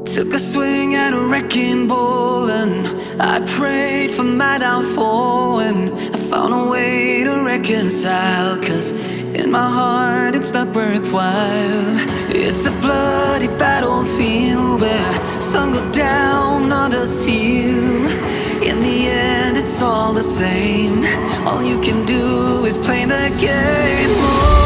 Took a swing at a wrecking ball and I prayed for my downfall, and I found a way to reconcile, 'cause in my heart it's not worthwhile. It's a bloody battlefield where some go down, others heal. In the end it's all the same. All you can do is play the game. Oh,